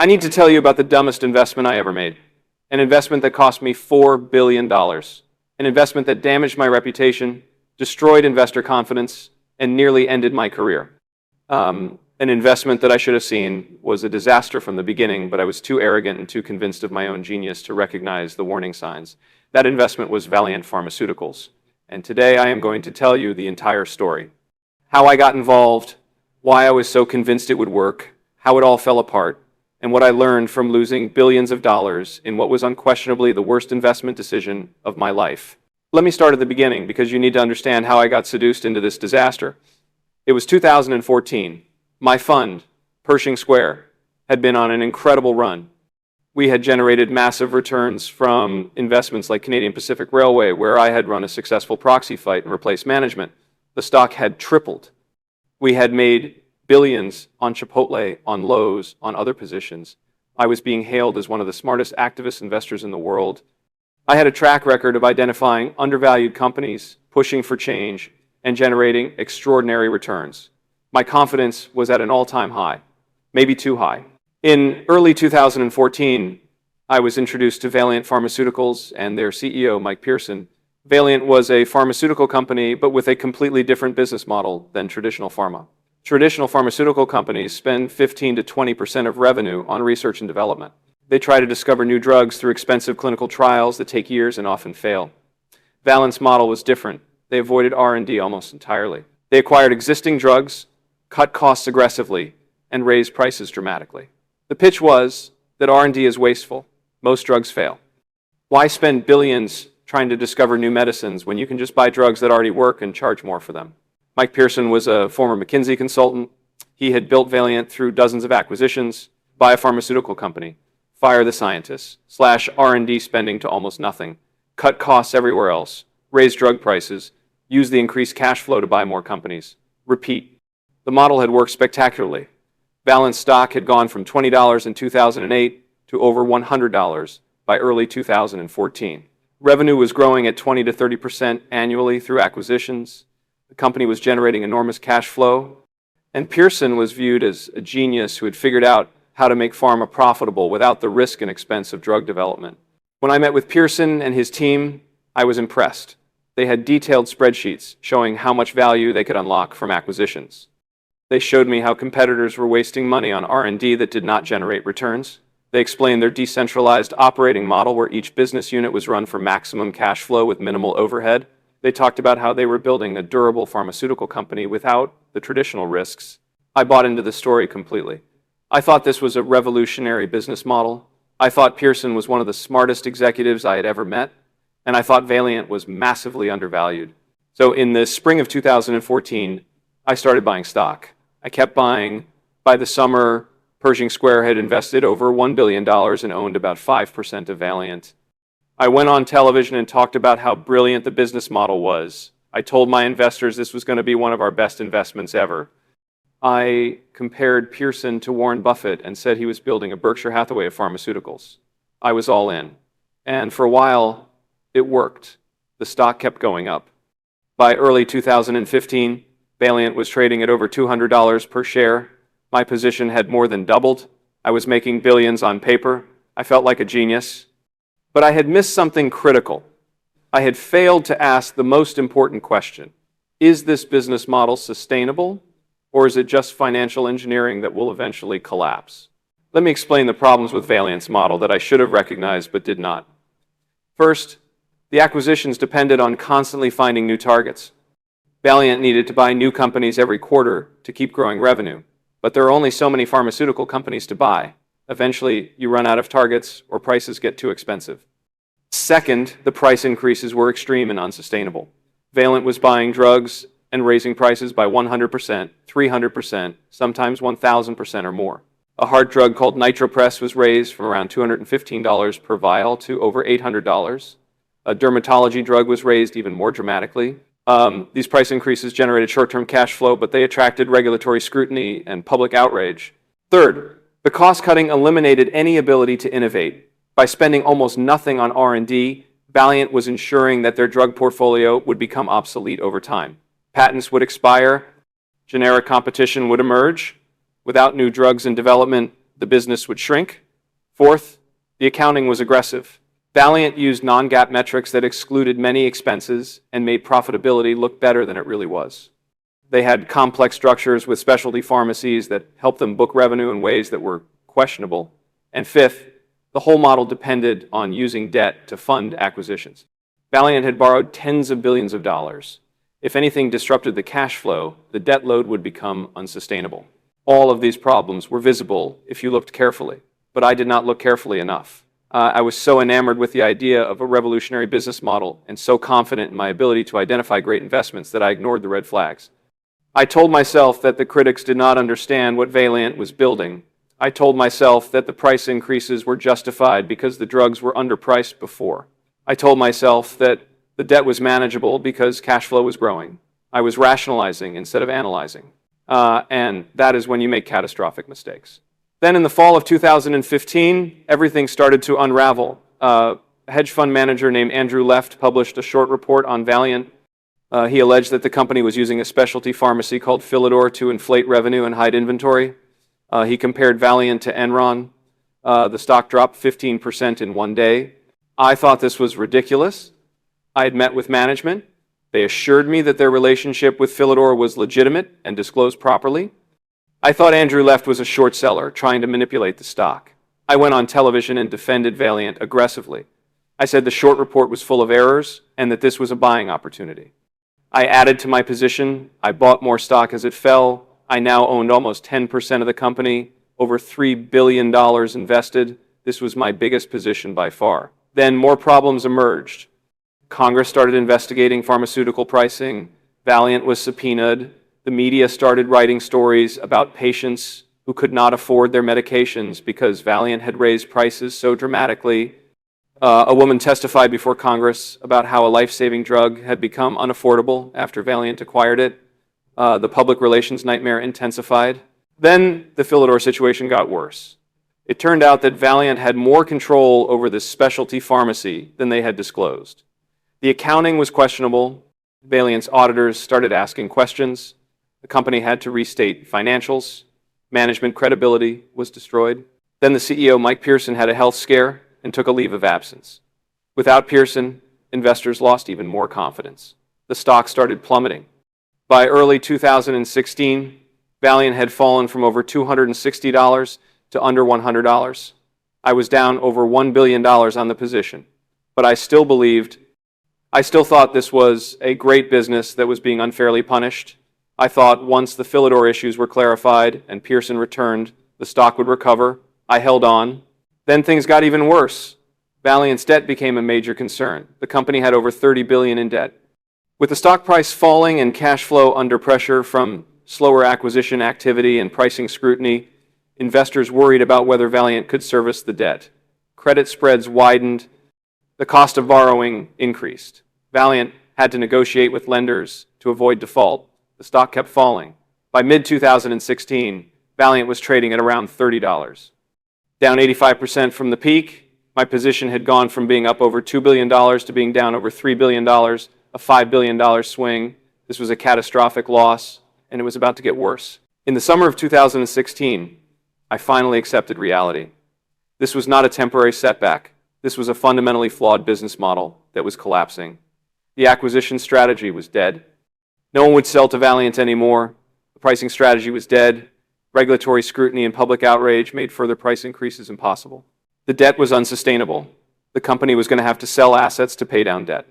I need to tell you about the dumbest investment I ever made. An investment that cost me $4 billion. An investment that damaged my reputation, destroyed investor confidence, and nearly ended my career. An investment that I should have seen was a disaster from the beginning, but I was too arrogant and too convinced of my own genius to recognize the warning signs. That investment was Valeant Pharmaceuticals. And today I am going to tell you the entire story. How I got involved, why I was so convinced it would work, how it all fell apart, and what I learned from losing billions of dollars in what was unquestionably the worst investment decision of my life. Let me start at the beginning because you need to understand how I got seduced into this disaster. It was 2014. My fund, Pershing Square, had been on an incredible run. We had generated massive returns from investments like Canadian Pacific Railway, where I had run a successful proxy fight and replaced management. The stock had tripled. We had made billions on Chipotle, on Lowe's, on other positions. I was being hailed as one of the smartest activist investors in the world. I had a track record of identifying undervalued companies, pushing for change, and generating extraordinary returns. My confidence was at an all-time high, maybe too high. In early 2014, I was introduced to Valeant Pharmaceuticals and their CEO, Mike Pearson. Valeant was a pharmaceutical company, but with a completely different business model than traditional pharma. Traditional pharmaceutical companies spend 15 to 20% of revenue on research and development. They try to discover new drugs through expensive clinical trials that take years and often fail. Valeant's model was different. They avoided R&D almost entirely. They acquired existing drugs, cut costs aggressively, and raised prices dramatically. The pitch was that R&D is wasteful. Most drugs fail. Why spend billions trying to discover new medicines when you can just buy drugs that already work and charge more for them? Mike Pearson was a former McKinsey consultant. He had built Valeant through dozens of acquisitions, buy a pharmaceutical company, fire the scientists, slash R&D spending to almost nothing, cut costs everywhere else, raise drug prices, use the increased cash flow to buy more companies, repeat. The model had worked spectacularly. Valeant's stock had gone from $20 in 2008 to over $100 by early 2014. Revenue was growing at 20 to 30% annually through acquisitions. The company was generating enormous cash flow. And Pearson was viewed as a genius who had figured out how to make pharma profitable without the risk and expense of drug development. When I met with Pearson and his team, I was impressed. They had detailed spreadsheets showing how much value they could unlock from acquisitions. They showed me how competitors were wasting money on R&D that did not generate returns. They explained their decentralized operating model where each business unit was run for maximum cash flow with minimal overhead. They talked about how they were building a durable pharmaceutical company without the traditional risks. I bought into the story completely. I thought this was a revolutionary business model. I thought Pearson was one of the smartest executives I had ever met, and I thought Valeant was massively undervalued. So in the spring of 2014, I started buying stock. I kept buying. By the summer, Pershing Square had invested over $1 billion and owned about 5% of Valeant. I went on television and talked about how brilliant the business model was. I told my investors this was going to be one of our best investments ever. I compared Pearson to Warren Buffett and said he was building a Berkshire Hathaway of pharmaceuticals. I was all in. And for a while, it worked. The stock kept going up. By early 2015, Valeant was trading at over $200 per share. My position had more than doubled. I was making billions on paper. I felt like a genius. But I had missed something critical. I had failed to ask the most important question. Is this business model sustainable, or is it just financial engineering that will eventually collapse? Let me explain the problems with Valeant's model that I should have recognized but did not. First, the acquisitions depended on constantly finding new targets. Valeant needed to buy new companies every quarter to keep growing revenue, but there are only so many pharmaceutical companies to buy. Eventually, you run out of targets or prices get too expensive. Second, the price increases were extreme and unsustainable. Valeant was buying drugs and raising prices by 100%, 300%, sometimes 1,000% or more. A heart drug called Nitropress was raised from around $215 per vial to over $800. A dermatology drug was raised even more dramatically. These price increases generated short-term cash flow, but they attracted regulatory scrutiny and public outrage. Third, the cost-cutting eliminated any ability to innovate. By spending almost nothing on R&D, Valeant was ensuring that their drug portfolio would become obsolete over time. Patents would expire, generic competition would emerge. Without new drugs in development, the business would shrink. Fourth, the accounting was aggressive. Valeant used non-GAAP metrics that excluded many expenses and made profitability look better than it really was. They had complex structures with specialty pharmacies that helped them book revenue in ways that were questionable. And fifth, the whole model depended on using debt to fund acquisitions. Valeant had borrowed tens of billions of dollars. If anything disrupted the cash flow, the debt load would become unsustainable. All of these problems were visible if you looked carefully, but I did not look carefully enough. I was so enamored with the idea of a revolutionary business model and so confident in my ability to identify great investments that I ignored the red flags. I told myself that the critics did not understand what Valeant was building. I told myself that the price increases were justified because the drugs were underpriced before. I told myself that the debt was manageable because cash flow was growing. I was rationalizing instead of analyzing. And that is when you make catastrophic mistakes. Then in the fall of 2015, everything started to unravel. A hedge fund manager named Andrew Left published a short report on Valeant. He alleged that the company was using a specialty pharmacy called Philidor to inflate revenue and hide inventory. He compared Valeant to Enron. The stock dropped 15% in one day. I thought this was ridiculous. I had met with management. They assured me that their relationship with Philidor was legitimate and disclosed properly. I thought Andrew Left was a short seller trying to manipulate the stock. I went on television and defended Valeant aggressively. I said the short report was full of errors and that this was a buying opportunity. I added to my position. I bought more stock as it fell. I now owned almost 10% of the company, over $3 billion invested. This was my biggest position by far. Then more problems emerged. Congress started investigating pharmaceutical pricing. Valeant was subpoenaed. The media started writing stories about patients who could not afford their medications because Valeant had raised prices so dramatically. A woman testified before Congress about how a life-saving drug had become unaffordable after Valeant acquired it. The public relations nightmare intensified. Then the Philidor situation got worse. It turned out that Valeant had more control over this specialty pharmacy than they had disclosed. The accounting was questionable. Valeant's auditors started asking questions. The company had to restate financials. Management credibility was destroyed. Then the CEO, Mike Pearson, had a health scare and took a leave of absence. Without Pearson, investors lost even more confidence. The stock started plummeting. By early 2016, Valeant had fallen from over $260 to under $100. I was down over $1 billion on the position, but I still thought this was a great business that was being unfairly punished. I thought once the Philidor issues were clarified and Pearson returned, the stock would recover. I held on. Then things got even worse. Valeant's debt became a major concern. The company had over $30 billion in debt. With the stock price falling and cash flow under pressure from slower acquisition activity and pricing scrutiny, investors worried about whether Valeant could service the debt. Credit spreads widened. The cost of borrowing increased. Valeant had to negotiate with lenders to avoid default. The stock kept falling. By mid-2016, Valeant was trading at around $30. Down 85% from the peak, my position had gone from being up over $2 billion to being down over $3 billion, a $5 billion swing. This was a catastrophic loss, and it was about to get worse. In the summer of 2016, I finally accepted reality. This was not a temporary setback. This was a fundamentally flawed business model that was collapsing. The acquisition strategy was dead. No one would sell to Valeant anymore. The pricing strategy was dead. Regulatory scrutiny and public outrage made further price increases impossible. The debt was unsustainable. The company was going to have to sell assets to pay down debt.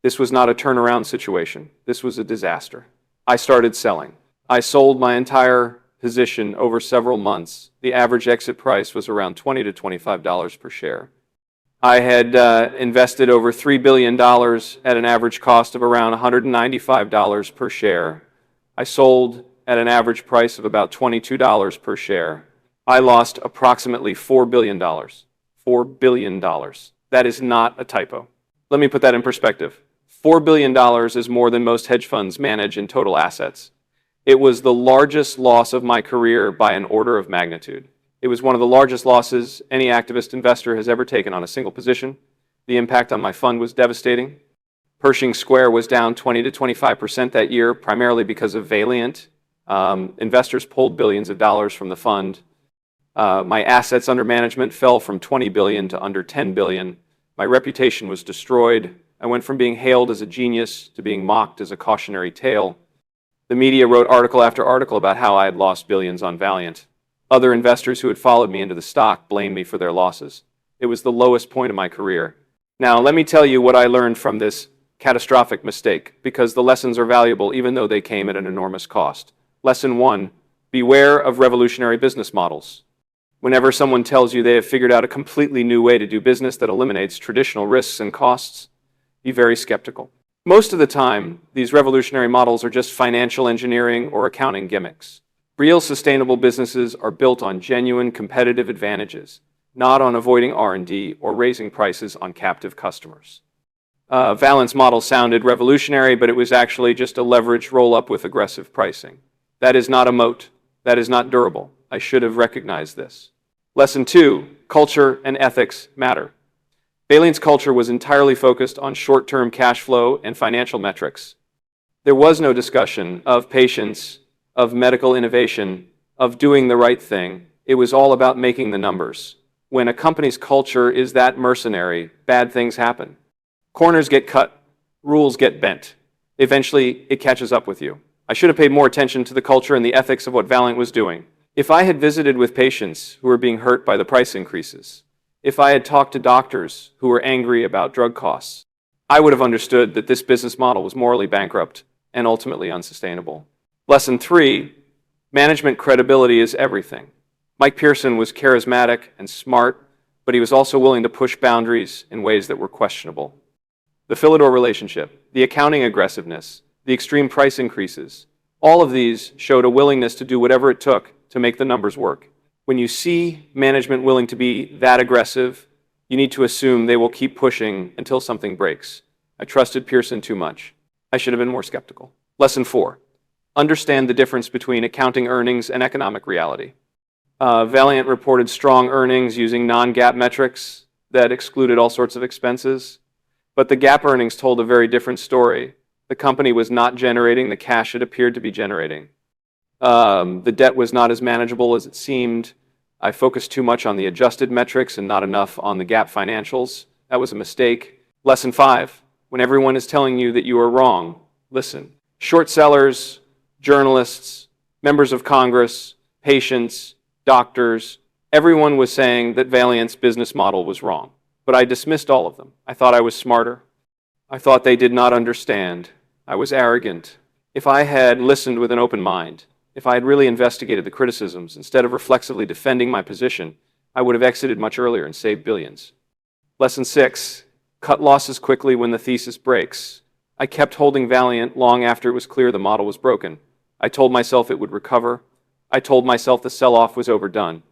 This was not a turnaround situation. This was a disaster. I started selling. I sold my entire position over several months. The average exit price was around $20 to $25 per share. I had invested over $3 billion at an average cost of around $195 per share. I sold at an average price of about $22 per share. I lost approximately $4 billion. $4 billion. That is not a typo. Let me put that in perspective. $4 billion is more than most hedge funds manage in total assets. It was the largest loss of my career by an order of magnitude. It was one of the largest losses any activist investor has ever taken on a single position. The impact on my fund was devastating. Pershing Square was down 20 to 25% that year, primarily because of Valeant. Investors pulled billions of dollars from the fund. My assets under management fell from 20 billion to under 10 billion. My reputation was destroyed. I went from being hailed as a genius to being mocked as a cautionary tale. The media wrote article after article about how I had lost billions on Valiant. Other investors who had followed me into the stock blamed me for their losses. It was the lowest point of my career. Now, let me tell you what I learned from this catastrophic mistake, because the lessons are valuable even though they came at an enormous cost. Lesson 1, beware of revolutionary business models. Whenever someone tells you they have figured out a completely new way to do business that eliminates traditional risks and costs, be very skeptical. Most of the time, these revolutionary models are just financial engineering or accounting gimmicks. Real sustainable businesses are built on genuine competitive advantages, not on avoiding R&D or raising prices on captive customers. Valiant's model sounded revolutionary, but it was actually just a leveraged roll-up with aggressive pricing. That is not a moat. That is not durable. I should have recognized this. Lesson 2, culture and ethics matter. Valiant's culture was entirely focused on short-term cash flow and financial metrics. There was no discussion of patience, of medical innovation, of doing the right thing. It was all about making the numbers. When a company's culture is that mercenary, bad things happen. Corners get cut, rules get bent. Eventually, it catches up with you. I should have paid more attention to the culture and the ethics of what Valiant was doing. If I had visited with patients who were being hurt by the price increases, if I had talked to doctors who were angry about drug costs, I would have understood that this business model was morally bankrupt and ultimately unsustainable. Lesson 3, management credibility is everything. Mike Pearson was charismatic and smart, but he was also willing to push boundaries in ways that were questionable. The Philidor relationship, the accounting aggressiveness, the extreme price increases, all of these showed a willingness to do whatever it took to make the numbers work. When you see management willing to be that aggressive, you need to assume they will keep pushing until something breaks. I trusted Pearson too much. I should have been more skeptical. Lesson 4, understand the difference between accounting earnings and economic reality. Valiant reported strong earnings using non-GAAP metrics that excluded all sorts of expenses. But the GAAP earnings told a very different story. The company was not generating the cash it appeared to be generating. The debt was not as manageable as it seemed. I focused too much on the adjusted metrics and not enough on the GAAP financials. That was a mistake. Lesson 5, when everyone is telling you that you are wrong, listen. Short sellers, journalists, members of Congress, patients, doctors, everyone was saying that Valiant's business model was wrong. But I dismissed all of them. I thought I was smarter. I thought they did not understand. I was arrogant. If I had listened with an open mind, if I had really investigated the criticisms instead of reflexively defending my position, I would have exited much earlier and saved billions. Lesson 6, cut losses quickly when the thesis breaks. I kept holding Valiant long after it was clear the model was broken. I told myself it would recover. I told myself the sell-off was overdone.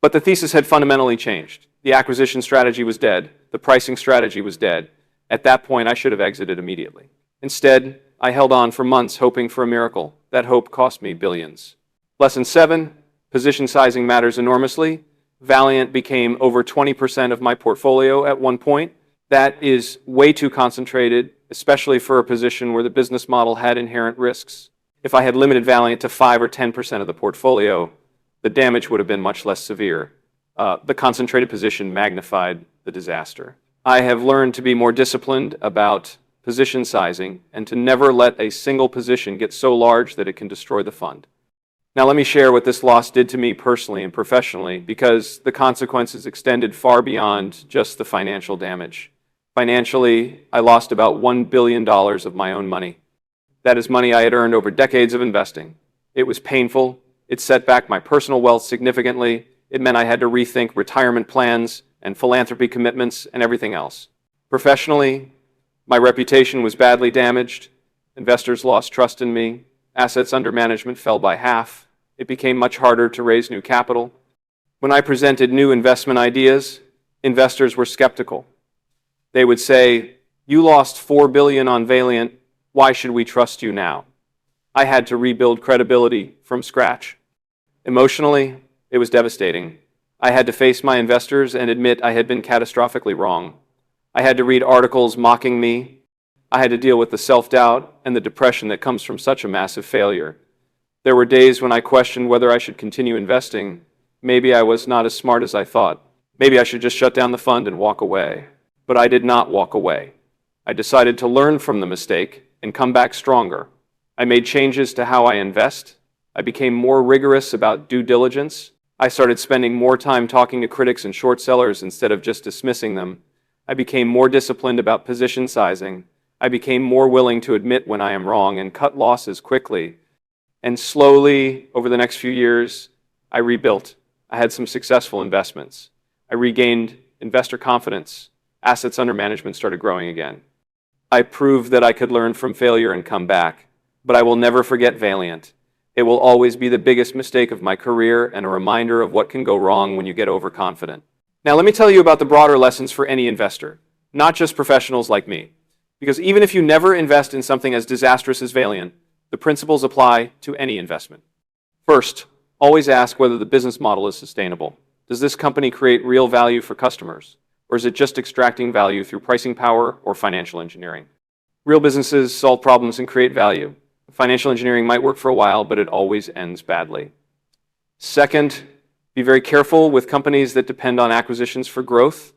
But the thesis had fundamentally changed. The acquisition strategy was dead. The pricing strategy was dead. At that point, I should have exited immediately. Instead, I held on for months hoping for a miracle. That hope cost me billions. Lesson 7, position sizing matters enormously. Valiant became over 20% of my portfolio at one point. That is way too concentrated, especially for a position where the business model had inherent risks. If I had limited Valiant to 5 or 10% of the portfolio, the damage would have been much less severe. The concentrated position magnified the disaster. I have learned to be more disciplined about position sizing and to never let a single position get so large that it can destroy the fund. Now let me share what this loss did to me personally and professionally, because the consequences extended far beyond just the financial damage. Financially, I lost about $1 billion of my own money. That is money I had earned over decades of investing. It was painful. It set back my personal wealth significantly. It meant I had to rethink retirement plans and philanthropy commitments and everything else. Professionally, my reputation was badly damaged. Investors lost trust in me. Assets under management fell by half. It became much harder to raise new capital. When I presented new investment ideas, investors were skeptical. They would say, "You lost $4 billion on Valiant. Why should we trust you now?" I had to rebuild credibility from scratch. Emotionally, it was devastating. I had to face my investors and admit I had been catastrophically wrong. I had to read articles mocking me. I had to deal with the self-doubt and the depression that comes from such a massive failure. There were days when I questioned whether I should continue investing. Maybe I was not as smart as I thought. Maybe I should just shut down the fund and walk away. But I did not walk away. I decided to learn from the mistake and come back stronger. I made changes to how I invest. I became more rigorous about due diligence. I started spending more time talking to critics and short sellers instead of just dismissing them. I became more disciplined about position sizing. I became more willing to admit when I am wrong and cut losses quickly. And slowly, over the next few years, I rebuilt. I had some successful investments. I regained investor confidence. Assets under management started growing again. I proved that I could learn from failure and come back. But I will never forget Valiant. It will always be the biggest mistake of my career and a reminder of what can go wrong when you get overconfident. Now let me tell you about the broader lessons for any investor, not just professionals like me. Because even if you never invest in something as disastrous as Valiant, the principles apply to any investment. First, always ask whether the business model is sustainable. Does this company create real value for customers? Or is it just extracting value through pricing power or financial engineering? Real businesses solve problems and create value. Financial engineering might work for a while, but it always ends badly. Second, be very careful with companies that depend on acquisitions for growth.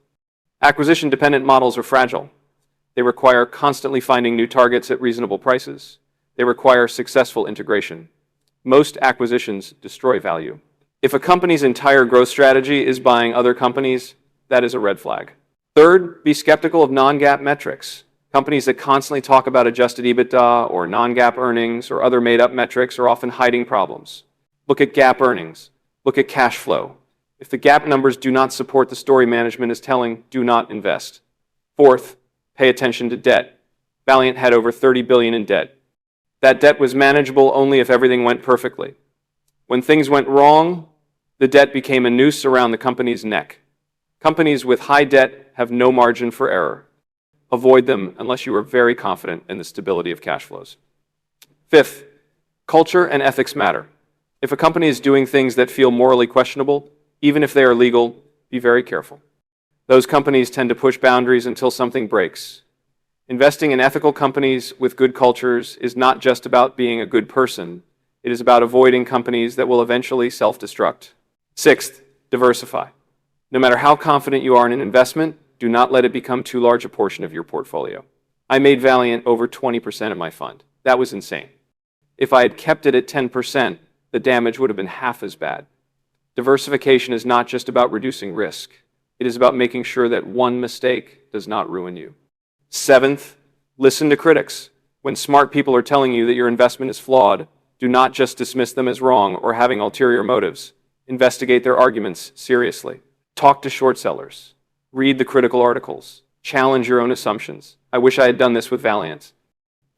Acquisition-dependent models are fragile. They require constantly finding new targets at reasonable prices. They require successful integration. Most acquisitions destroy value. If a company's entire growth strategy is buying other companies, that is a red flag. Third, be skeptical of non-GAAP metrics. Companies that constantly talk about adjusted EBITDA or non-GAAP earnings or other made-up metrics are often hiding problems. Look at GAAP earnings. Look at cash flow. If the GAAP numbers do not support the story management is telling, do not invest. Fourth, pay attention to debt. Valiant had over $30 billion in debt. That debt was manageable only if everything went perfectly. When things went wrong, the debt became a noose around the company's neck. Companies with high debt have no margin for error. Avoid them unless you are very confident in the stability of cash flows. Fifth, culture and ethics matter. If a company is doing things that feel morally questionable, even if they are legal, be very careful. Those companies tend to push boundaries until something breaks. Investing in ethical companies with good cultures is not just about being a good person. It is about avoiding companies that will eventually self-destruct. Sixth, diversify. No matter how confident you are in an investment, do not let it become too large a portion of your portfolio. I made Valiant over 20% of my fund. That was insane. If I had kept it at 10%, the damage would have been half as bad. Diversification is not just about reducing risk. It is about making sure that one mistake does not ruin you. Seventh, listen to critics. When smart people are telling you that your investment is flawed, do not just dismiss them as wrong or having ulterior motives. Investigate their arguments seriously. Talk to short sellers. Read the critical articles. Challenge your own assumptions. I wish I had done this with Valiant.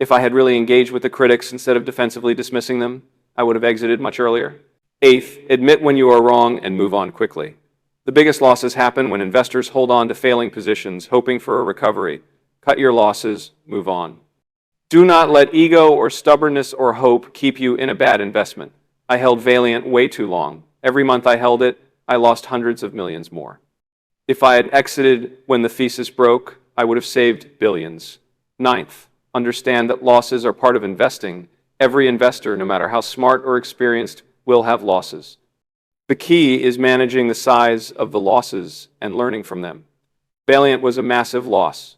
If I had really engaged with the critics instead of defensively dismissing them, I would have exited much earlier. Eighth, admit when you are wrong and move on quickly. The biggest losses happen when investors hold on to failing positions, hoping for a recovery. Cut your losses, move on. Do not let ego or stubbornness or hope keep you in a bad investment. I held Valiant way too long. Every month I held it, I lost hundreds of millions more. If I had exited when the thesis broke, I would have saved billions. Ninth, understand that losses are part of investing. Every investor, no matter how smart or experienced, will have losses. The key is managing the size of the losses and learning from them. Valiant was a massive loss,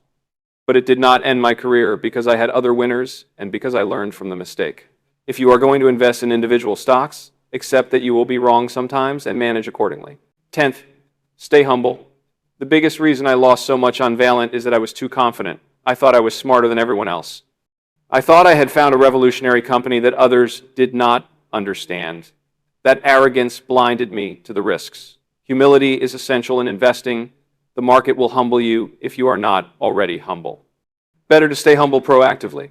but it did not end my career because I had other winners and because I learned from the mistake. If you are going to invest in individual stocks, accept that you will be wrong sometimes and manage accordingly. 10th, stay humble. The biggest reason I lost so much on Valiant is that I was too confident. I thought I was smarter than everyone else. I thought I had found a revolutionary company that others did not understand. That arrogance blinded me to the risks. Humility is essential in investing. The market will humble you if you are not already humble. Better to stay humble proactively.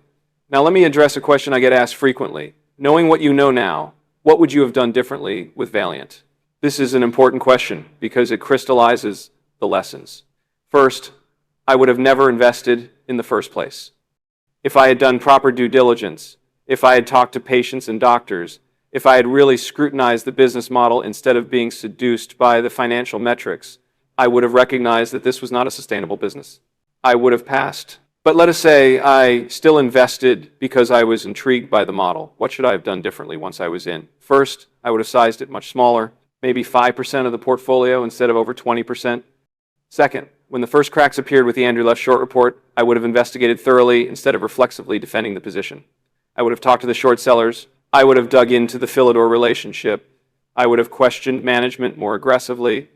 Now let me address a question I get asked frequently. Knowing what you know now, what would you have done differently with Valiant? This is an important question because it crystallizes the lessons. First, I would have never invested in the first place. If I had done proper due diligence, if I had talked to patients and doctors, if I had really scrutinized the business model instead of being seduced by the financial metrics, I would have recognized that this was not a sustainable business. I would have passed. But let us say I still invested because I was intrigued by the model. What should I have done differently once I was in? First, I would have sized it much smaller. maybe 5% of the portfolio instead of over 20%. Second, when the first cracks appeared with the Andrew Left short report, I would have investigated thoroughly instead of reflexively defending the position. I would have talked to the short sellers. I would have dug into the Philidor relationship. I would have questioned management more aggressively.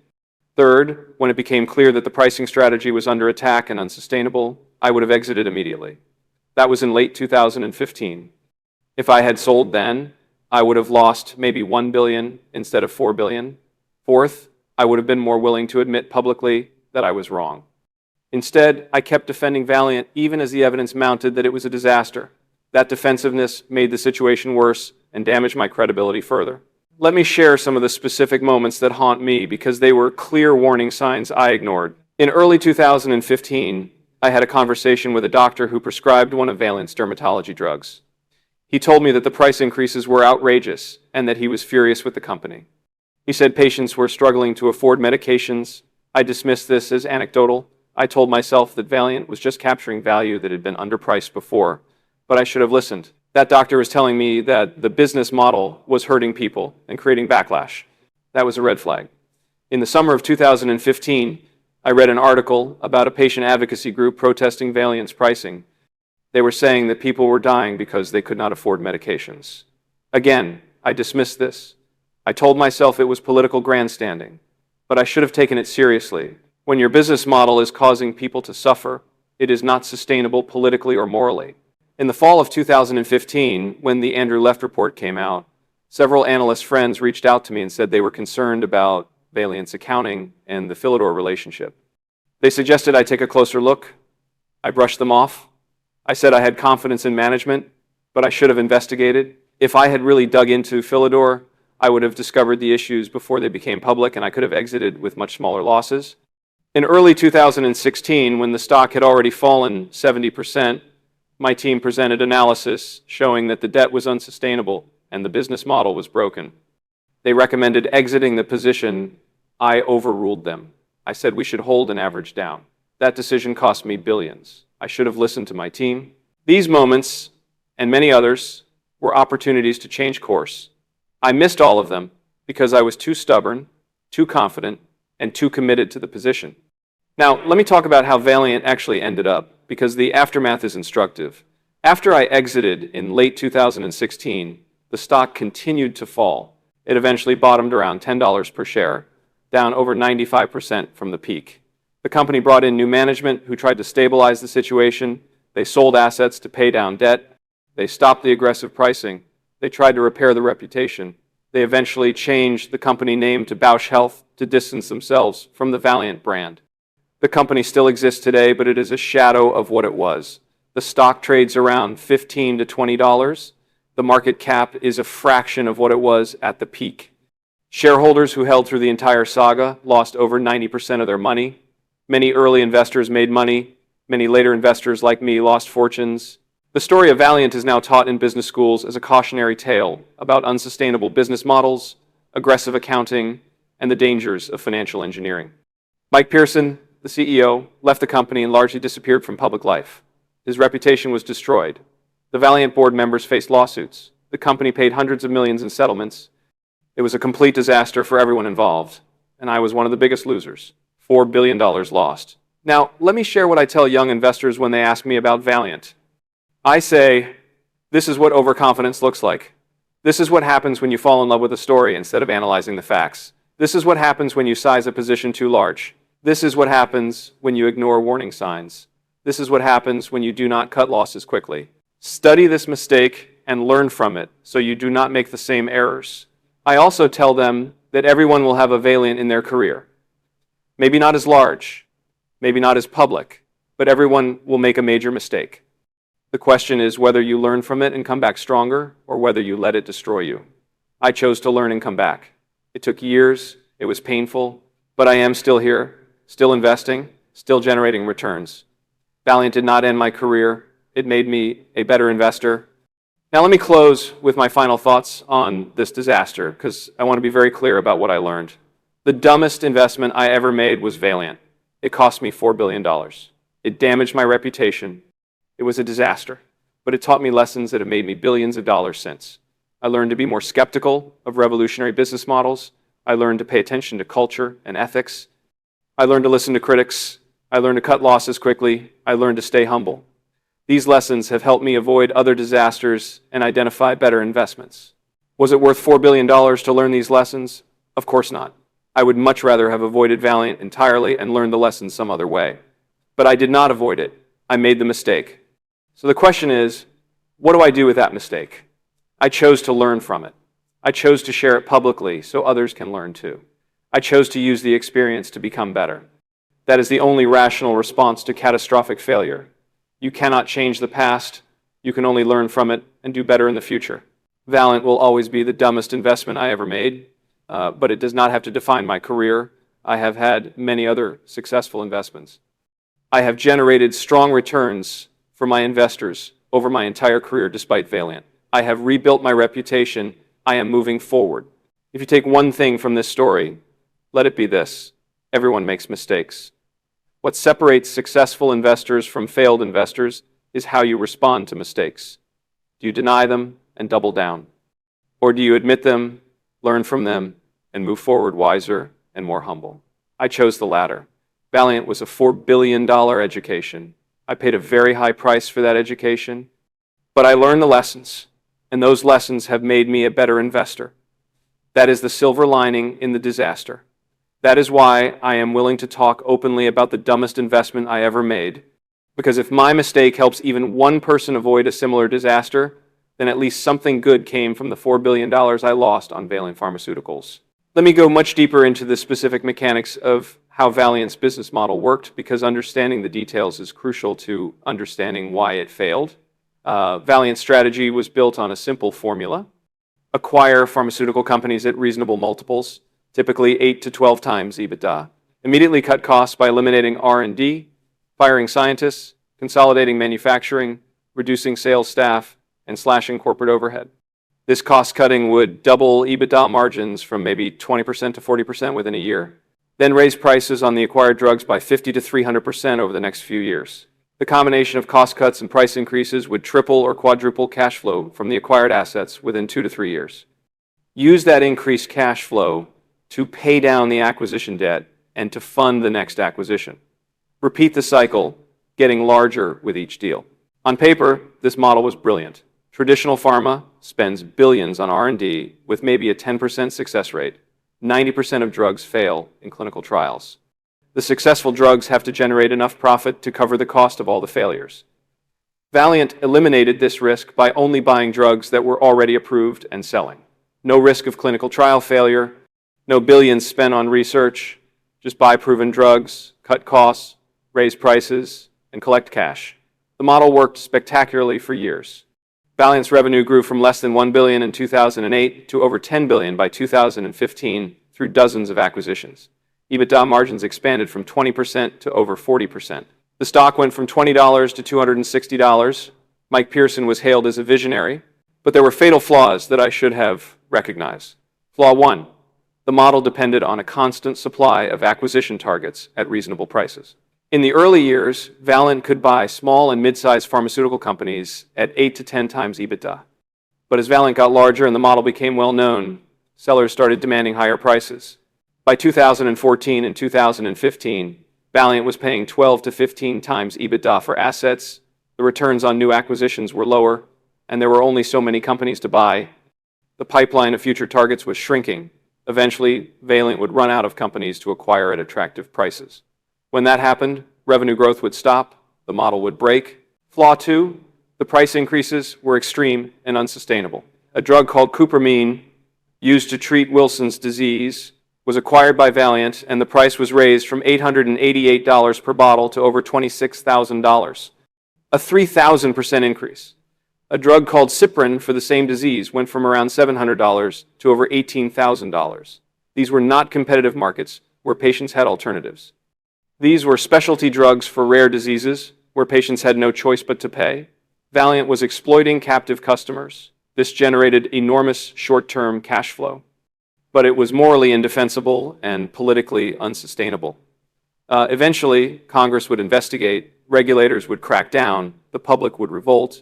Third, when it became clear that the pricing strategy was under attack and unsustainable, I would have exited immediately. That was in late 2015. If I had sold then, I would have lost maybe $1 billion instead of $4 billion. Fourth, I would have been more willing to admit publicly that I was wrong. Instead, I kept defending Valiant even as the evidence mounted that it was a disaster. That defensiveness made the situation worse and damaged my credibility further. Let me share some of the specific moments that haunt me because they were clear warning signs I ignored. In early 2015, I had a conversation with a doctor who prescribed one of Valiant's dermatology drugs. He told me that the price increases were outrageous and that he was furious with the company. He said patients were struggling to afford medications. I dismissed this as anecdotal. I told myself that Valiant was just capturing value that had been underpriced before, but I should have listened. That doctor was telling me that the business model was hurting people and creating backlash. That was a red flag. In the summer of 2015, I read an article about a patient advocacy group protesting Valiant's pricing. They were saying that people were dying because they could not afford medications. Again, I dismissed this. I told myself it was political grandstanding, but I should have taken it seriously. When your business model is causing people to suffer, it is not sustainable politically or morally. In the fall of 2015, when the Andrew Left report came out, several analyst friends reached out to me and said they were concerned about Valiant's accounting and the Philidor relationship. They suggested I take a closer look. I brushed them off. I said I had confidence in management, but I should have investigated. If I had really dug into Philidor, I would have discovered the issues before they became public, and I could have exited with much smaller losses. In early 2016, when the stock had already fallen 70%, my team presented analysis showing that the debt was unsustainable and the business model was broken. They recommended exiting the position. I overruled them. I said we should hold and average down. That decision cost me billions. I should have listened to my team. These moments, and many others, were opportunities to change course. I missed all of them because I was too stubborn, too confident, and too committed to the position. Now, let me talk about how Valiant actually ended up, because the aftermath is instructive. After I exited in late 2016, the stock continued to fall. It eventually bottomed around $10 per share, down over 95% from the peak. The company brought in new management who tried to stabilize the situation. They sold assets to pay down debt. They stopped the aggressive pricing. They tried to repair the reputation. They eventually changed the company name to Bausch Health to distance themselves from the Valiant brand. The company still exists today, but it is a shadow of what it was. The stock trades around $15 to $20. The market cap is a fraction of what it was at the peak. Shareholders who held through the entire saga lost over 90% of their money. Many early investors made money. Many later investors like me lost fortunes. The story of Valiant is now taught in business schools as a cautionary tale about unsustainable business models, aggressive accounting, and the dangers of financial engineering. Mike Pearson, the CEO, left the company and largely disappeared from public life. His reputation was destroyed. The Valiant board members faced lawsuits. The company paid hundreds of millions in settlements. It was a complete disaster for everyone involved, and I was one of the biggest losers. $4 billion lost. Now, let me share what I tell young investors when they ask me about Valiant. I say, this is what overconfidence looks like. This is what happens when you fall in love with a story instead of analyzing the facts. This is what happens when you size a position too large. This is what happens when you ignore warning signs. This is what happens when you do not cut losses quickly. Study this mistake and learn from it so you do not make the same errors. I also tell them that everyone will have a Valiant in their career. Maybe not as large, maybe not as public, but everyone will make a major mistake. The question is whether you learn from it and come back stronger or whether you let it destroy you. I chose to learn and come back. It took years, it was painful, but I am still here, still investing, still generating returns. Valiant did not end my career. It made me a better investor. Now let me close with my final thoughts on this disaster, because I want to be very clear about what I learned. The dumbest investment I ever made was Valiant. It cost me $4 billion. It damaged my reputation. It was a disaster, but it taught me lessons that have made me billions of dollars since. I learned to be more skeptical of revolutionary business models. I learned to pay attention to culture and ethics. I learned to listen to critics. I learned to cut losses quickly. I learned to stay humble. These lessons have helped me avoid other disasters and identify better investments. Was it worth $4 billion to learn these lessons? Of course not. I would much rather have avoided Valiant entirely and learned the lessons some other way. But I did not avoid it. I made the mistake. So the question is, what do I do with that mistake? I chose to learn from it. I chose to share it publicly so others can learn too. I chose to use the experience to become better. That is the only rational response to catastrophic failure. You cannot change the past. You can only learn from it and do better in the future. Valiant will always be the dumbest investment I ever made, but it does not have to define my career. I have had many other successful investments. I have generated strong returns for my investors over my entire career despite Valiant. I have rebuilt my reputation. I am moving forward. If you take one thing from this story, let it be this: everyone makes mistakes. What separates successful investors from failed investors is how you respond to mistakes. Do you deny them and double down? Or do you admit them, learn from them, and move forward wiser and more humble? I chose the latter. Valiant was a $4 billion education. I paid a very high price for that education, but I learned the lessons, and those lessons have made me a better investor. That is the silver lining in the disaster. That is why I am willing to talk openly about the dumbest investment I ever made, because if my mistake helps even one person avoid a similar disaster, then at least something good came from the $4 billion I lost on Valiant Pharmaceuticals. Let me go much deeper into the specific mechanics of how Valiant's business model worked, because understanding the details is crucial to understanding why it failed. Valiant's strategy was built on a simple formula: acquire pharmaceutical companies at reasonable multiples, typically 8 to 12 times EBITDA. Immediately cut costs by eliminating R&D, firing scientists, consolidating manufacturing, reducing sales staff, and slashing corporate overhead. This cost cutting would double EBITDA margins from maybe 20% to 40% within a year, then raise prices on the acquired drugs by 50 to 300% over the next few years. The combination of cost cuts and price increases would triple or quadruple cash flow from the acquired assets within 2 to 3 years. Use that increased cash flow to pay down the acquisition debt and to fund the next acquisition. Repeat the cycle, getting larger with each deal. On paper, this model was brilliant. Traditional pharma spends billions on R&D with maybe a 10% success rate. 90% of drugs fail in clinical trials. The successful drugs have to generate enough profit to cover the cost of all the failures. Valiant eliminated this risk by only buying drugs that were already approved and selling. No risk of clinical trial failure, no billions spent on research, just buy proven drugs, cut costs, raise prices, and collect cash. The model worked spectacularly for years. Valiant's revenue grew from less than $1 billion in 2008 to over $10 billion by 2015 through dozens of acquisitions. EBITDA margins expanded from 20% to over 40%. The stock went from $20 to $260. Mike Pearson was hailed as a visionary, but there were fatal flaws that I should have recognized. Flaw 1, the model depended on a constant supply of acquisition targets at reasonable prices. In the early years, Valiant could buy small and mid-sized pharmaceutical companies at 8 to 10 times EBITDA. But as Valiant got larger and the model became well known, sellers started demanding higher prices. By 2014 and 2015, Valiant was paying 12 to 15 times EBITDA for assets, the returns on new acquisitions were lower, and there were only so many companies to buy. The pipeline of future targets was shrinking. Eventually, Valiant would run out of companies to acquire at attractive prices. When that happened, revenue growth would stop, the model would break. Flaw 2, the price increases were extreme and unsustainable. A drug called cupramine, used to treat Wilson's disease, was acquired by Valiant, and the price was raised from $888 per bottle to over $26,000. A 3,000% increase. A drug called Ciprin for the same disease went from around $700 to over $18,000. These were not competitive markets where patients had alternatives. These were specialty drugs for rare diseases where patients had no choice but to pay. Valiant was exploiting captive customers. This generated enormous short-term cash flow, but it was morally indefensible and politically unsustainable. Eventually, Congress would investigate, regulators would crack down, the public would revolt.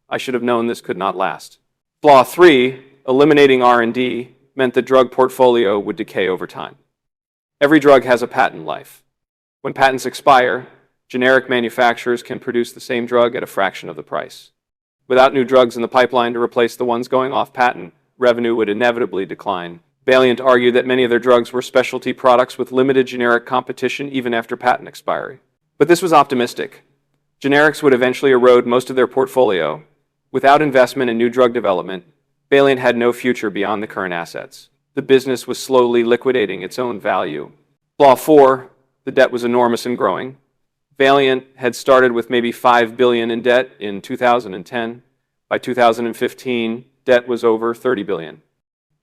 I should have known this could not last. Flaw 3, eliminating R&D meant the drug portfolio would decay over time. Every drug has a patent life. When patents expire, generic manufacturers can produce the same drug at a fraction of the price. Without new drugs in the pipeline to replace the ones going off patent, revenue would inevitably decline. Valeant argued that many of their drugs were specialty products with limited generic competition even after patent expiry. But this was optimistic. Generics would eventually erode most of their portfolio. Without investment in new drug development, Valeant had no future beyond the current assets. The business was slowly liquidating its own value. Flaw 4, the debt was enormous and growing. Valeant had started with maybe $5 billion in debt in 2010. By 2015, debt was over $30 billion.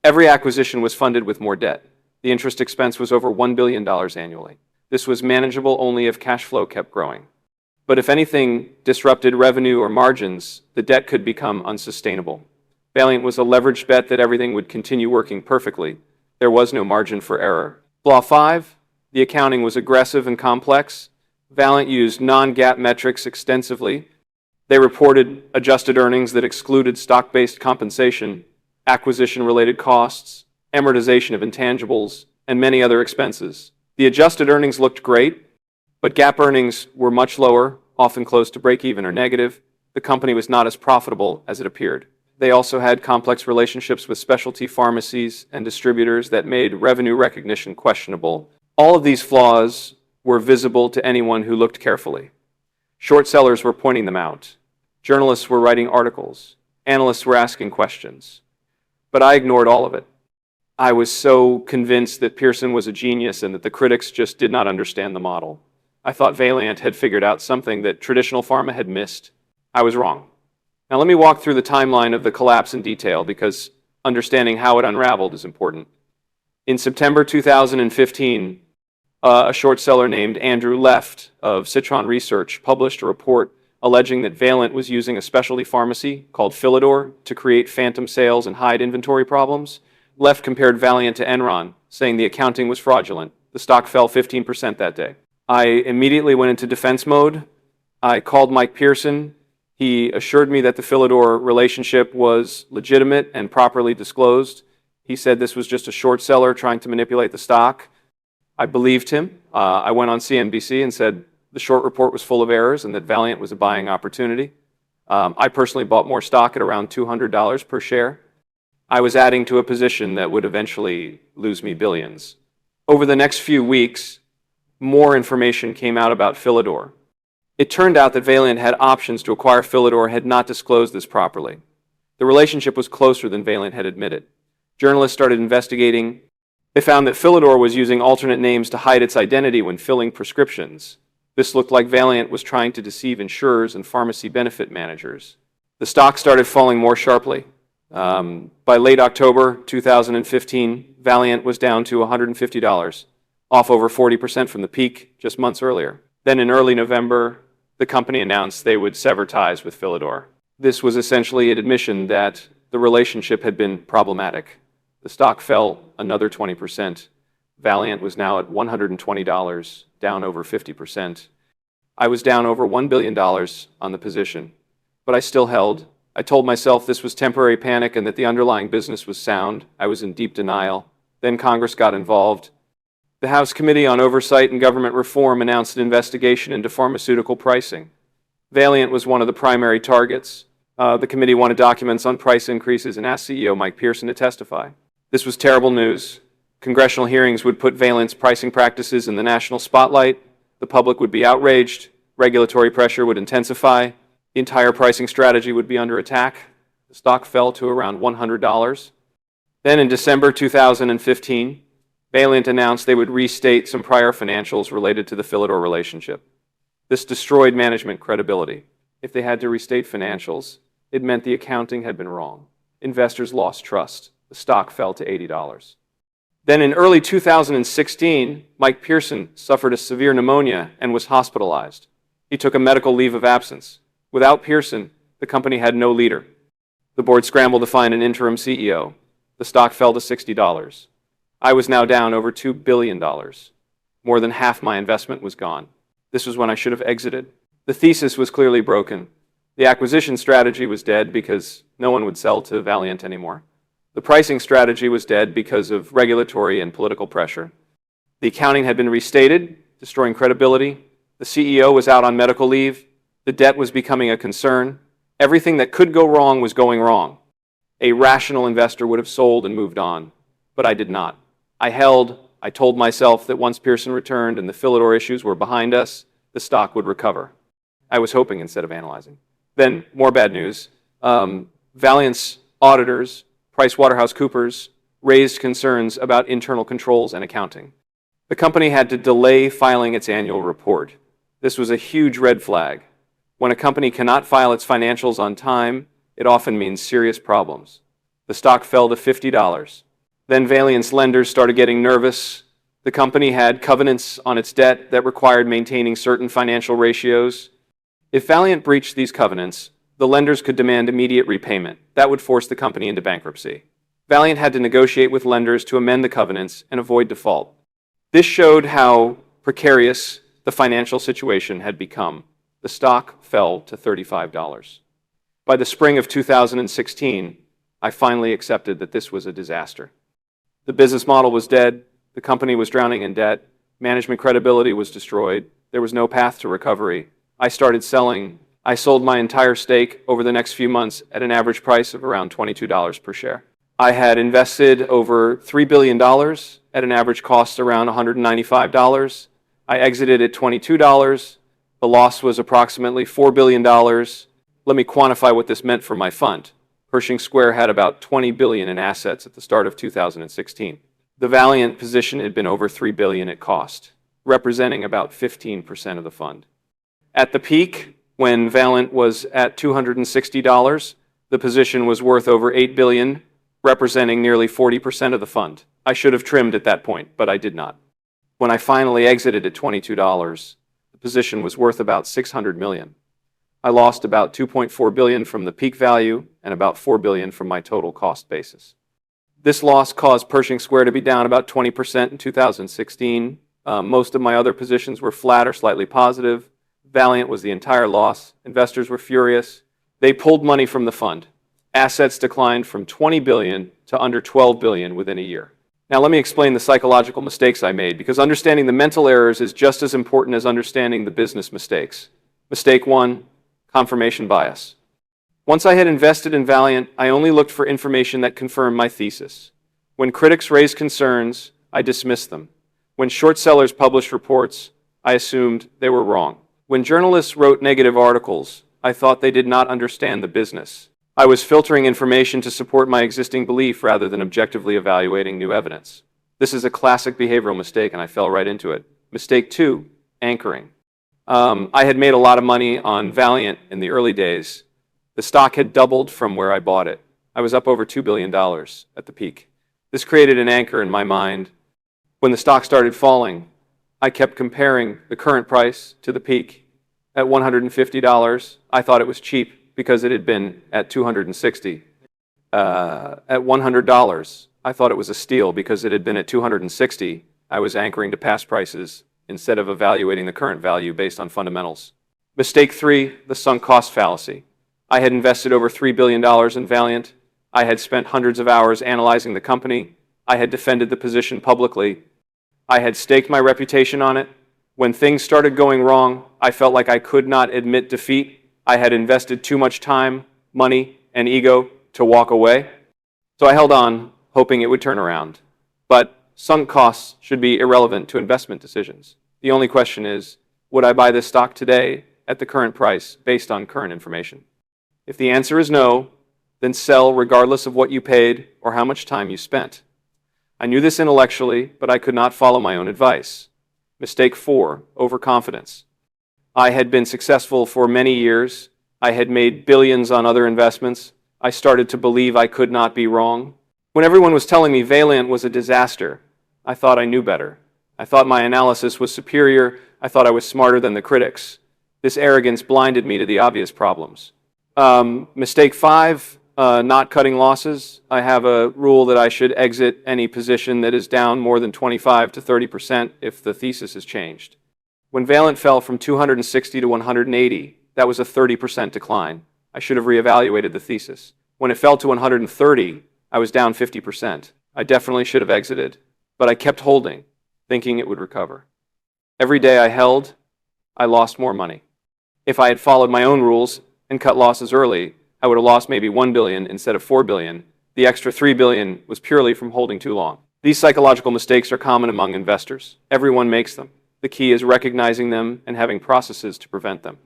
Every acquisition was funded with more debt. The interest expense was over $1 billion annually. This was manageable only if cash flow kept growing. But if anything disrupted revenue or margins, the debt could become unsustainable. Valeant was a leveraged bet that everything would continue working perfectly. There was no margin for error. Flaw 5, the accounting was aggressive and complex. Valeant used non-GAAP metrics extensively. They reported adjusted earnings that excluded stock-based compensation, acquisition-related costs, amortization of intangibles, and many other expenses. The adjusted earnings looked great, but GAAP earnings were much lower, often close to break-even or negative. The company was not as profitable as it appeared. They also had complex relationships with specialty pharmacies and distributors that made revenue recognition questionable. All of these flaws were visible to anyone who looked carefully. Short sellers were pointing them out. Journalists were writing articles. Analysts were asking questions. But I ignored all of it. I was so convinced that Pearson was a genius and that the critics just did not understand the model. I thought Valeant had figured out something that traditional pharma had missed. I was wrong. Now let me walk through the timeline of the collapse in detail because understanding how it unraveled is important. In September 2015, a short seller named Andrew Left of Citron Research published a report alleging that Valeant was using a specialty pharmacy called Philidor to create phantom sales and hide inventory problems. Left compared Valeant to Enron, saying the accounting was fraudulent. The stock fell 15% that day. I immediately went into defense mode. I called Mike Pearson. He assured me that the Philidor relationship was legitimate and properly disclosed. He said this was just a short seller trying to manipulate the stock. I believed him. I went on CNBC and said the short report was full of errors and that Valeant was a buying opportunity. I personally bought more stock at around $200 per share. I was adding to a position that would eventually lose me billions. Over the next few weeks, more information came out about Philidor. It turned out that Valeant had options to acquire Philidor and had not disclosed this properly. The relationship was closer than Valeant had admitted. Journalists started investigating. They found that Philidor was using alternate names to hide its identity when filling prescriptions. This looked like Valeant was trying to deceive insurers and pharmacy benefit managers. The stock started falling more sharply. By late October 2015, Valeant was down to $150, off over 40% from the peak just months earlier. Then in early November, the company announced they would sever ties with Philidor. This was essentially an admission that the relationship had been problematic. The stock fell another 20%. Valeant was now at $120, down over 50%. I was down over $1 billion on the position, but I still held. I told myself this was temporary panic and that the underlying business was sound. I was in deep denial. Then Congress got involved. The House Committee on Oversight and Government Reform announced an investigation into pharmaceutical pricing. Valeant was one of the primary targets. The committee wanted documents on price increases and asked CEO Mike Pearson to testify. This was terrible news. Congressional hearings would put Valeant's pricing practices in the national spotlight. The public would be outraged. Regulatory pressure would intensify. The entire pricing strategy would be under attack. The stock fell to around $100. Then in December 2015, Valeant announced they would restate some prior financials related to the Philidor relationship. This destroyed management credibility. If they had to restate financials, it meant the accounting had been wrong. Investors lost trust. The stock fell to $80. Then in early 2016, Mike Pearson suffered a severe pneumonia and was hospitalized. He took a medical leave of absence. Without Pearson, the company had no leader. The board scrambled to find an interim CEO. The stock fell to $60. I was now down over $2 billion. More than half my investment was gone. This was when I should have exited. The thesis was clearly broken. The acquisition strategy was dead because no one would sell to Valeant anymore. The pricing strategy was dead because of regulatory and political pressure. The accounting had been restated, destroying credibility. The CEO was out on medical leave. The debt was becoming a concern. Everything that could go wrong was going wrong. A rational investor would have sold and moved on, but I did not. I told myself that once Pearson returned and the Philidor issues were behind us, the stock would recover. I was hoping instead of analyzing. Then, more bad news. Valiant's auditors, PricewaterhouseCoopers, raised concerns about internal controls and accounting. The company had to delay filing its annual report. This was a huge red flag. When a company cannot file its financials on time, it often means serious problems. The stock fell to $50. Then Valiant's lenders started getting nervous. The company had covenants on its debt that required maintaining certain financial ratios. If Valiant breached these covenants, the lenders could demand immediate repayment. That would force the company into bankruptcy. Valiant had to negotiate with lenders to amend the covenants and avoid default. This showed how precarious the financial situation had become. The stock fell to $35. By the spring of 2016, I finally accepted that this was a disaster. The business model was dead. The company was drowning in debt. Management credibility was destroyed. There was no path to recovery. I started selling. I sold my entire stake over the next few months at an average price of around $22 per share. I had invested over $3 billion at an average cost around $195. I exited at $22. The loss was approximately $4 billion. Let me quantify what this meant for my fund. Pershing Square had about $20 billion in assets at the start of 2016. The Valiant position had been over $3 billion at cost, representing about 15% of the fund. At the peak, when Valiant was at $260, the position was worth over $8 billion, representing nearly 40% of the fund. I should have trimmed at that point, but I did not. When I finally exited at $22, the position was worth about $600 million. I lost about $2.4 billion from the peak value and about $4 billion from my total cost basis. This loss caused Pershing Square to be down about 20% in 2016. Most of my other positions were flat or slightly positive. Valiant was the entire loss. Investors were furious. They pulled money from the fund. Assets declined from $20 billion to under $12 billion within a year. Now let me explain the psychological mistakes I made, because understanding the mental errors is just as important as understanding the business mistakes. Mistake 1, confirmation bias. Once I had invested in Valiant, I only looked for information that confirmed my thesis. When critics raised concerns, I dismissed them. When short sellers published reports, I assumed they were wrong. When journalists wrote negative articles, I thought they did not understand the business. I was filtering information to support my existing belief rather than objectively evaluating new evidence. This is a classic behavioral mistake, and I fell right into it. Mistake 2, anchoring. I had made a lot of money on Valiant in the early days. The stock had doubled from where I bought it. I was up over $2 billion at the peak. This created an anchor in my mind. When the stock started falling, I kept comparing the current price to the peak. At $150, I thought it was cheap because it had been at $260. At $100, I thought it was a steal because it had been at $260. I was anchoring to past prices instead of evaluating the current value based on fundamentals. Mistake 3, the sunk cost fallacy. I had invested over $3 billion in Valiant. I had spent hundreds of hours analyzing the company. I had defended the position publicly. I had staked my reputation on it. When things started going wrong, I felt like I could not admit defeat. I had invested too much time, money, and ego to walk away. So I held on, hoping it would turn around. But sunk costs should be irrelevant to investment decisions. The only question is, would I buy this stock today at the current price based on current information? If the answer is no, then sell regardless of what you paid or how much time you spent. I knew this intellectually, but I could not follow my own advice. Mistake 4, overconfidence. I had been successful for many years. I had made billions on other investments. I started to believe I could not be wrong. When everyone was telling me Valiant was a disaster, I thought I knew better. I thought my analysis was superior. I thought I was smarter than the critics. This arrogance blinded me to the obvious problems. Mistake 5, not cutting losses. I have a rule that I should exit any position that is down more than 25 to 30% if the thesis has changed. When Valiant fell from 260 to 180, that was a 30% decline. I should have reevaluated the thesis. When it fell to 130, I was down 50%. I definitely should have exited, but I kept holding, thinking it would recover. Every day I held, I lost more money. If I had followed my own rules and cut losses early, I would have lost maybe 1 billion instead of 4 billion. The extra 3 billion was purely from holding too long. These psychological mistakes are common among investors. Everyone makes them. The key is recognizing them and having processes to prevent them.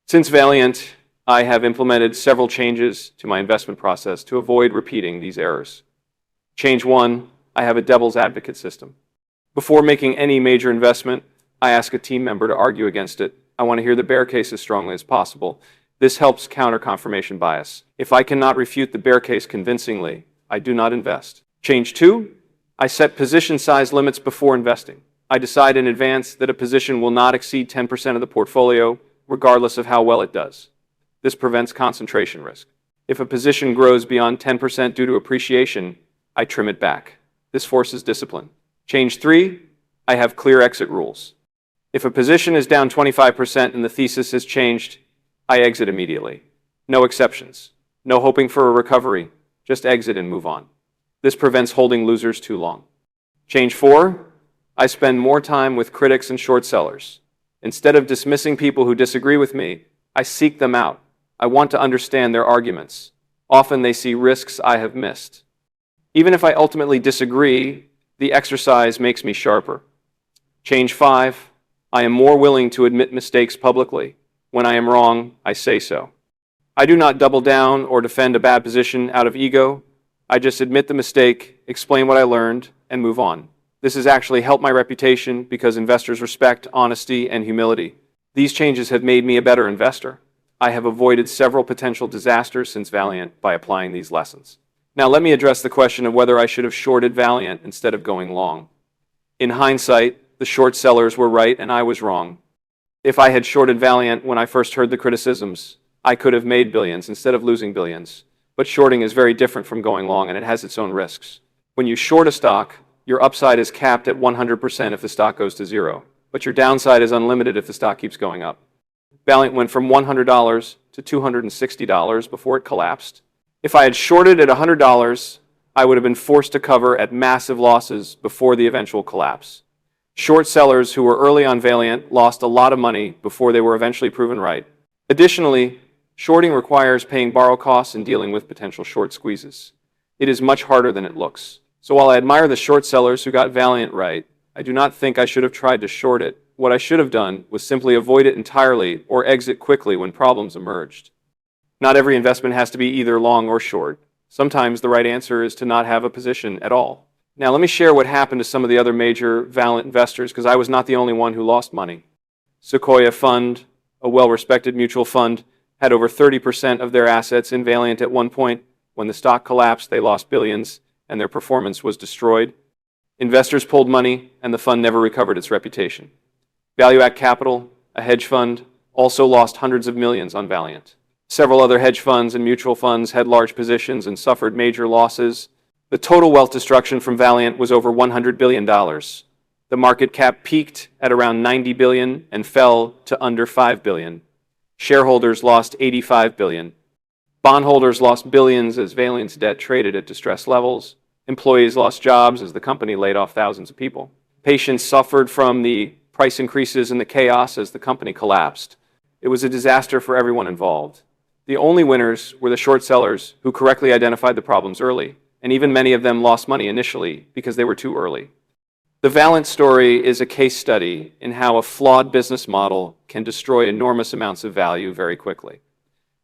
Since Valiant, I have implemented several changes to my investment process to avoid repeating these errors. Change 1, I have a devil's advocate system. Before making any major investment, I ask a team member to argue against it. I want to hear the bear case as strongly as possible. This helps counter confirmation bias. If I cannot refute the bear case convincingly, I do not invest. Change 2, I set position size limits before investing. I decide in advance that a position will not exceed 10% of the portfolio, regardless of how well it does. This prevents concentration risk. If a position grows beyond 10% due to appreciation, I trim it back. This forces discipline. Change 3, I have clear exit rules. If a position is down 25% and the thesis has changed, I exit immediately. No exceptions. No hoping for a recovery. Just exit and move on. This prevents holding losers too long. Change 4, I spend more time with critics and short sellers. Instead of dismissing people who disagree with me, I seek them out. I want to understand their arguments. Often they see risks I have missed. Even if I ultimately disagree, the exercise makes me sharper. Change 5, I am more willing to admit mistakes publicly. When I am wrong, I say so. I do not double down or defend a bad position out of ego. I just admit the mistake, explain what I learned, and move on. This has actually helped my reputation because investors respect honesty and humility. These changes have made me a better investor. I have avoided several potential disasters since Valiant by applying these lessons. Now let me address the question of whether I should have shorted Valiant instead of going long. In hindsight, the short sellers were right and I was wrong. If I had shorted Valiant when I first heard the criticisms, I could have made billions instead of losing billions. But shorting is very different from going long and it has its own risks. When you short a stock, your upside is capped at 100% if the stock goes to zero, but your downside is unlimited if the stock keeps going up. Valiant went from $100 to $260 before it collapsed. If I had shorted at $100, I would have been forced to cover at massive losses before the eventual collapse. Short sellers who were early on Valiant lost a lot of money before they were eventually proven right. Additionally, shorting requires paying borrow costs and dealing with potential short squeezes. It is much harder than it looks. So while I admire the short sellers who got Valiant right, I do not think I should have tried to short it. What I should have done was simply avoid it entirely or exit quickly when problems emerged. Not every investment has to be either long or short. Sometimes the right answer is to not have a position at all. Now let me share what happened to some of the other major Valiant investors because I was not the only one who lost money. Sequoia Fund, a well-respected mutual fund, had over 30% of their assets in Valiant at one point. When the stock collapsed, they lost billions and their performance was destroyed. Investors pulled money and the fund never recovered its reputation. ValueAct Capital, a hedge fund, also lost hundreds of millions on Valiant. Several other hedge funds and mutual funds had large positions and suffered major losses. The total wealth destruction from Valiant was over $100 billion. The market cap peaked at around $90 billion and fell to under $5 billion. Shareholders lost $85 billion. Bondholders lost billions as Valiant's debt traded at distressed levels. Employees lost jobs as the company laid off thousands of people. Patients suffered from the price increases and the chaos as the company collapsed. It was a disaster for everyone involved. The only winners were the short sellers who correctly identified the problems early, and even many of them lost money initially because they were too early. The Valiant story is a case study in how a flawed business model can destroy enormous amounts of value very quickly.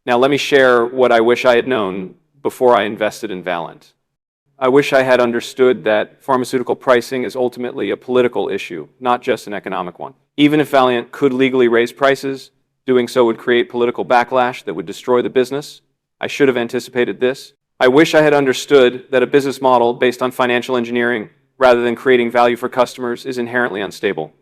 Now let me share what I wish I had known before I invested in Valiant. I wish I had understood that pharmaceutical pricing is ultimately a political issue, not just an economic one. Even if Valiant could legally raise prices, doing so would create political backlash that would destroy the business. I should have anticipated this. I wish I had understood that a business model based on financial engineering rather than creating value for customers is inherently unstable.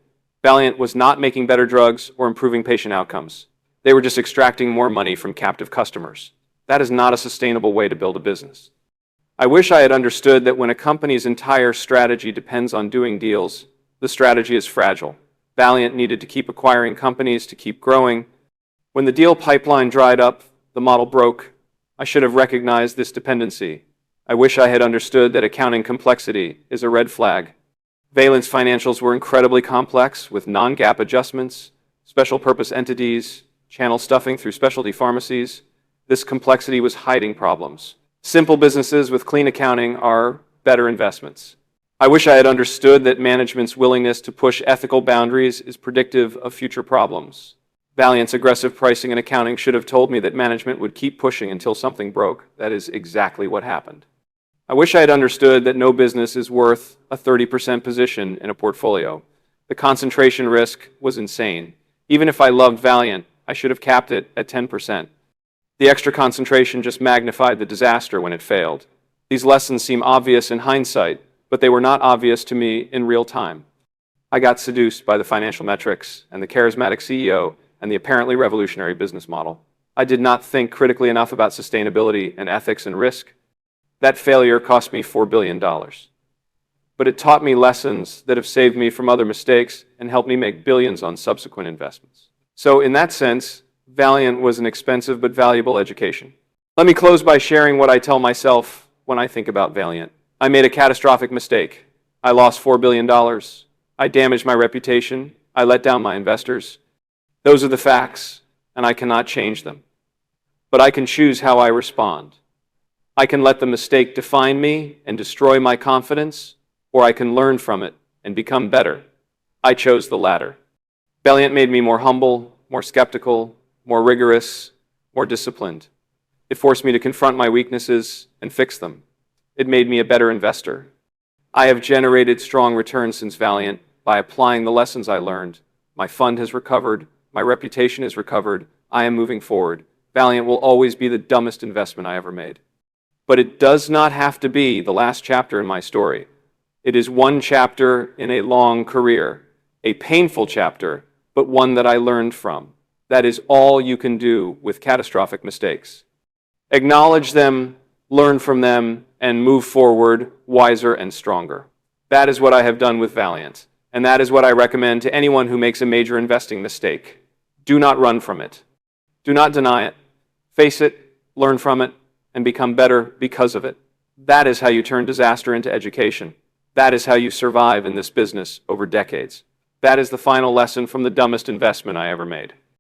Valiant was not making better drugs or improving patient outcomes. They were just extracting more money from captive customers. That is not a sustainable way to build a business. I wish I had understood that when a company's entire strategy depends on doing deals, the strategy is fragile. Valiant needed to keep acquiring companies to keep growing. When the deal pipeline dried up, the model broke. I should have recognized this dependency. I wish I had understood that accounting complexity is a red flag. Valiant's financials were incredibly complex with non-GAAP adjustments, special purpose entities, channel stuffing through specialty pharmacies. This complexity was hiding problems. Simple businesses with clean accounting are better investments. I wish I had understood that management's willingness to push ethical boundaries is predictive of future problems. Valiant's aggressive pricing and accounting should have told me that management would keep pushing until something broke. That is exactly what happened. I wish I had understood that no business is worth a 30% position in a portfolio. The concentration risk was insane. Even if I loved Valiant, I should have capped it at 10%. The extra concentration just magnified the disaster when it failed. These lessons seem obvious in hindsight, but they were not obvious to me in real time. I got seduced by the financial metrics and the charismatic CEO and the apparently revolutionary business model. I did not think critically enough about sustainability and ethics and risk. That failure cost me $4 billion. But it taught me lessons that have saved me from other mistakes and helped me make billions on subsequent investments. So in that sense, Valiant was an expensive but valuable education. Let me close by sharing what I tell myself when I think about Valiant. I made a catastrophic mistake. I lost $4 billion. I damaged my reputation. I let down my investors. Those are the facts, and I cannot change them. But I can choose how I respond. I can let the mistake define me and destroy my confidence, or I can learn from it and become better. I chose the latter. Valiant made me more humble, more skeptical, more rigorous, more disciplined. It forced me to confront my weaknesses and fix them. It made me a better investor. I have generated strong returns since Valiant by applying the lessons I learned. My fund has recovered. My reputation has recovered. I am moving forward. Valiant will always be the dumbest investment I ever made. But it does not have to be the last chapter in my story. It is one chapter in a long career, a painful chapter, but one that I learned from. That is all you can do with catastrophic mistakes. Acknowledge them, learn from them, and move forward wiser and stronger. That is what I have done with Valiant, and that is what I recommend to anyone who makes a major investing mistake. Do not run from it. Do not deny it. Face it, learn from it, and become better because of it. That is how you turn disaster into education. That is how you survive in this business over decades. That is the final lesson from the dumbest investment I ever made.